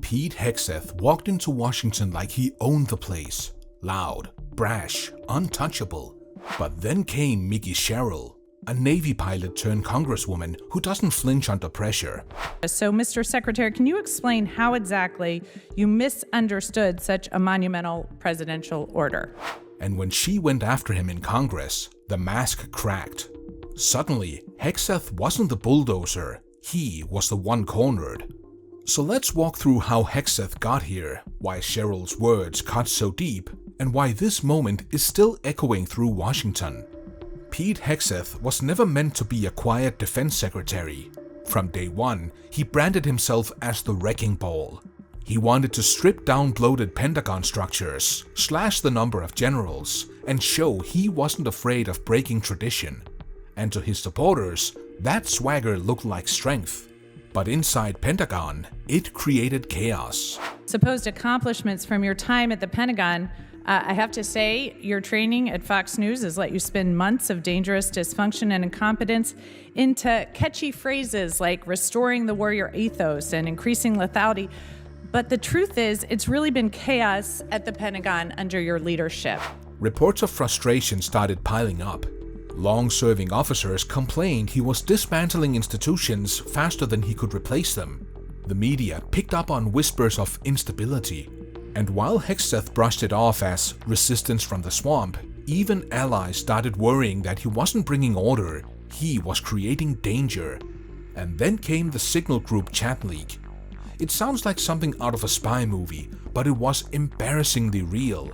Pete Hegseth walked into Washington like he owned the place. Loud, brash, untouchable. But then came Mikie Sherrill, a Navy pilot turned congresswoman who doesn't flinch under pressure. So, Mr. Secretary, can you explain how exactly you misunderstood such a monumental presidential order? And when she went after him in Congress, the mask cracked. Suddenly, Hegseth wasn't the bulldozer, he was the one cornered. So let's walk through how Hegseth got here, why Sherrill's words cut so deep, and why this moment is still echoing through Washington. Pete Hegseth was never meant to be a quiet defense secretary. From day one, he branded himself as the wrecking ball. He wanted to strip down bloated Pentagon structures, slash the number of generals, and show he wasn't afraid of breaking tradition. And to his supporters, that swagger looked like strength. But inside Pentagon, it created chaos. Supposed accomplishments from your time at the Pentagon. I have to say, your training at Fox News has let you spin months of dangerous dysfunction and incompetence into catchy phrases like restoring the warrior ethos and increasing lethality. But the truth is, it's really been chaos at the Pentagon under your leadership. Reports of frustration started piling up. Long-serving officers complained he was dismantling institutions faster than he could replace them. The media picked up on whispers of instability. And while Hegseth brushed it off as resistance from the swamp, even allies started worrying that he wasn't bringing order, he was creating danger. And then came the Signal Group chat leak. It sounds like something out of a spy movie, but it was embarrassingly real.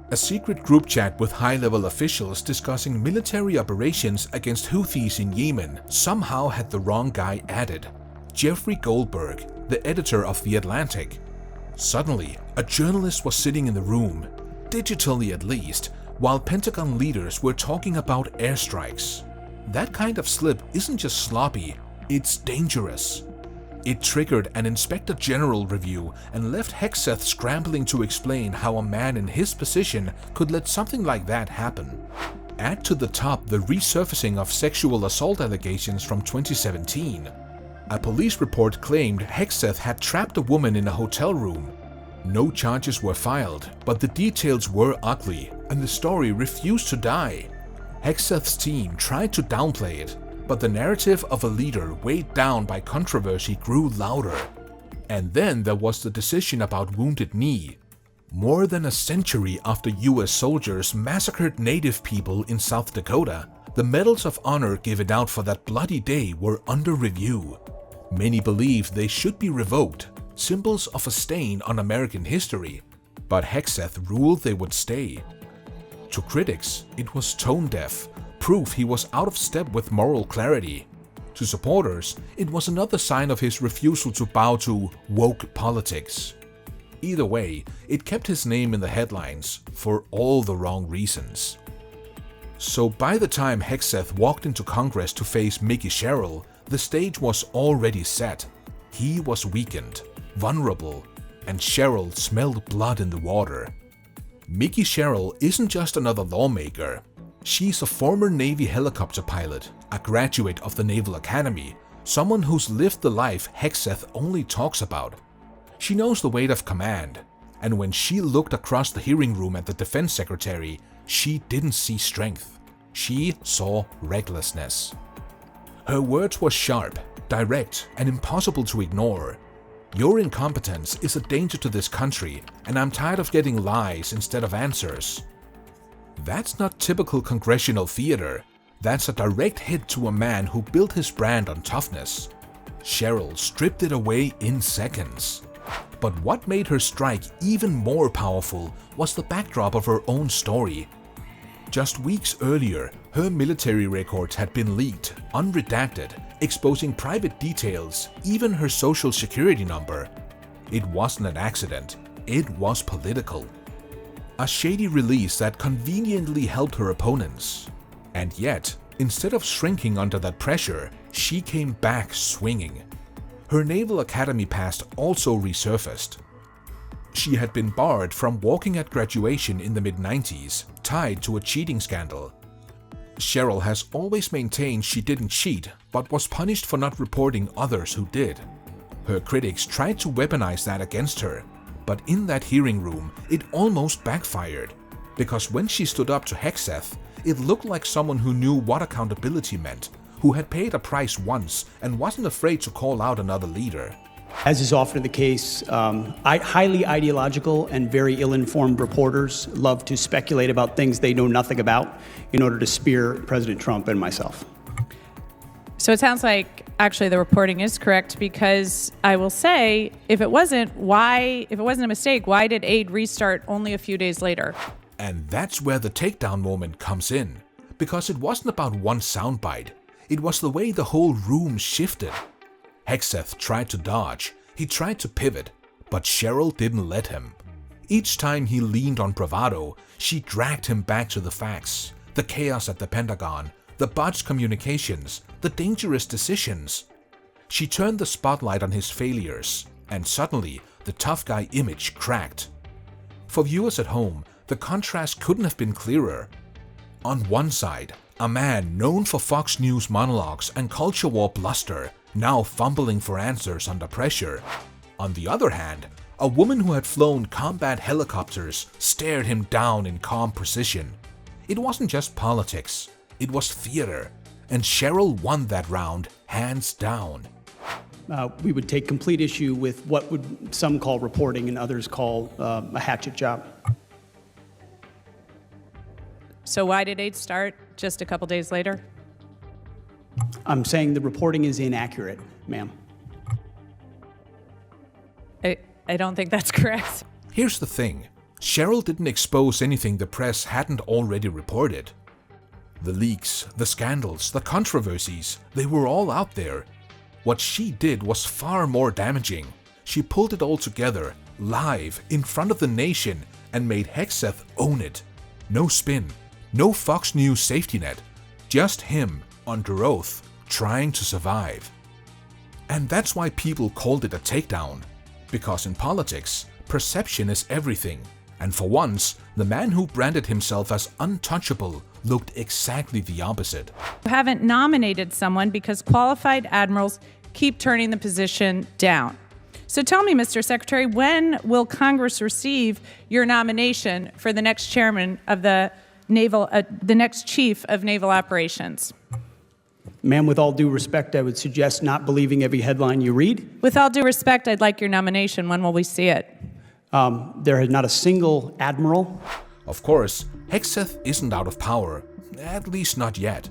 A secret group chat with high-level officials discussing military operations against Houthis in Yemen somehow had the wrong guy added. Jeffrey Goldberg, the editor of The Atlantic. Suddenly, a journalist was sitting in the room, digitally at least, while Pentagon leaders were talking about airstrikes. That kind of slip isn't just sloppy, it's dangerous. It triggered an Inspector General review and left Hegseth scrambling to explain how a man in his position could let something like that happen. Add to the top the resurfacing of sexual assault allegations from 2017. A police report claimed Hegseth had trapped a woman in a hotel room. No charges were filed, but the details were ugly, and the story refused to die. Hegseth's team tried to downplay it, but the narrative of a leader weighed down by controversy grew louder. And then there was the decision about Wounded Knee. More than a century after US soldiers massacred native people in South Dakota, the medals of honor given out for that bloody day were under review. Many believed they should be revoked, symbols of a stain on American history, but Hegseth ruled they would stay. To critics, it was tone-deaf, proof he was out of step with moral clarity. To supporters, it was another sign of his refusal to bow to woke politics. Either way, it kept his name in the headlines for all the wrong reasons. So by the time Hegseth walked into Congress to face Mikie Sherrill, the stage was already set. He was weakened, vulnerable, and Sherrill smelled blood in the water. Mikie Sherrill isn't just another lawmaker. She's a former Navy helicopter pilot, a graduate of the Naval Academy, someone who's lived the life Hegseth only talks about. She knows the weight of command, and when she looked across the hearing room at the defense secretary, she didn't see strength. She saw recklessness. Her words were sharp, direct, and impossible to ignore. Your incompetence is a danger to this country, and I'm tired of getting lies instead of answers. That's not typical congressional theater. That's a direct hit to a man who built his brand on toughness. Sherrill stripped it away in seconds. But what made her strike even more powerful was the backdrop of her own story. Just weeks earlier, her military records had been leaked, unredacted, exposing private details, even her social security number. It wasn't an accident, it was political. A shady release that conveniently helped her opponents. And yet, instead of shrinking under that pressure, she came back swinging. Her Naval Academy past also resurfaced. She had been barred from walking at graduation in the mid-90s, tied to a cheating scandal. Sherrill has always maintained she didn't cheat, but was punished for not reporting others who did. Her critics tried to weaponize that against her, but in that hearing room, it almost backfired. Because when she stood up to Hegseth, it looked like someone who knew what accountability meant, who had paid a price once and wasn't afraid to call out another leader. As is often the case, highly ideological and very ill-informed reporters love to speculate about things they know nothing about in order to spear President Trump and myself. So it sounds like actually the reporting is correct, because I will say, if it wasn't a mistake, why did aid restart only a few days later? And that's where the takedown moment comes in, because it wasn't about one soundbite. It was the way the whole room shifted. Hegseth tried to dodge, he tried to pivot, but Sherrill didn't let him. Each time he leaned on bravado, she dragged him back to the facts, the chaos at the Pentagon, the botched communications, the dangerous decisions. She turned the spotlight on his failures, and suddenly the tough guy image cracked. For viewers at home, the contrast couldn't have been clearer. On one side, a man known for Fox News monologues and culture war bluster, now fumbling for answers under pressure. On the other hand, a woman who had flown combat helicopters stared him down in calm precision. It wasn't just politics, it was theater, and Sherrill won that round hands down. We would take complete issue with what would some call reporting and others call a hatchet job. So why did aid start just a couple days later? I'm saying the reporting is inaccurate, ma'am. I don't think that's correct. Here's the thing, Sherrill didn't expose anything the press hadn't already reported. The leaks, the scandals, the controversies, they were all out there. What she did was far more damaging. She pulled it all together, live, in front of the nation, and made Hegseth own it. No spin, no Fox News safety net, just him, under oath, trying to survive. And that's why people called it a takedown. Because in politics, perception is everything. And for once, the man who branded himself as untouchable looked exactly the opposite. You haven't nominated someone because qualified admirals keep turning the position down. So tell me, Mr. Secretary, when will Congress receive your nomination for the next chairman of the next chief of naval operations? Ma'am, with all due respect, I would suggest not believing every headline you read. With all due respect, I'd like your nomination. When will we see it? There is not a single admiral. Of course, Hegseth isn't out of power, at least not yet.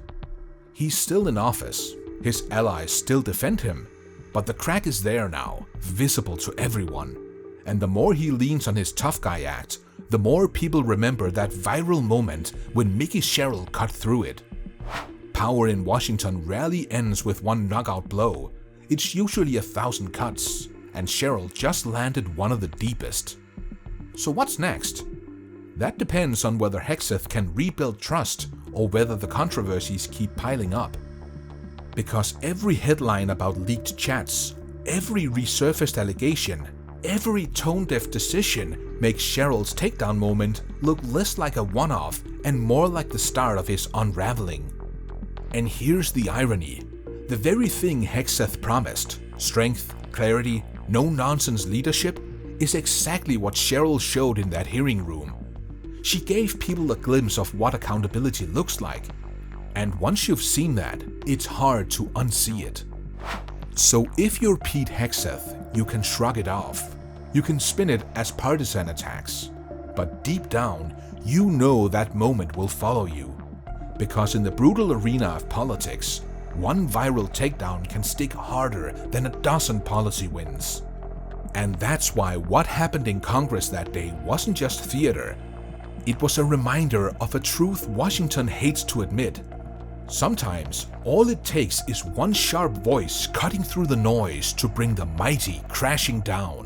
He's still in office, his allies still defend him, but the crack is there now, visible to everyone. And the more he leans on his tough guy act, the more people remember that viral moment when Mikie Sherrill cut through it. Power in Washington rarely ends with one knockout blow. It's usually 1,000 cuts, and Sherrill just landed one of the deepest. So what's next? That depends on whether Hegseth can rebuild trust or whether the controversies keep piling up. Because every headline about leaked chats, every resurfaced allegation, every tone-deaf decision makes Sherrill's takedown moment look less like a one-off and more like the start of his unraveling. And here's the irony. The very thing Hegseth promised, strength, clarity, no-nonsense leadership, is exactly what Sherrill showed in that hearing room. She gave people a glimpse of what accountability looks like. And once you've seen that, it's hard to unsee it. So if you're Pete Hegseth, you can shrug it off. You can spin it as partisan attacks. But deep down, you know that moment will follow you. Because in the brutal arena of politics, one viral takedown can stick harder than a dozen policy wins. And that's why what happened in Congress that day wasn't just theater. It was a reminder of a truth Washington hates to admit. Sometimes, all it takes is one sharp voice cutting through the noise to bring the mighty crashing down.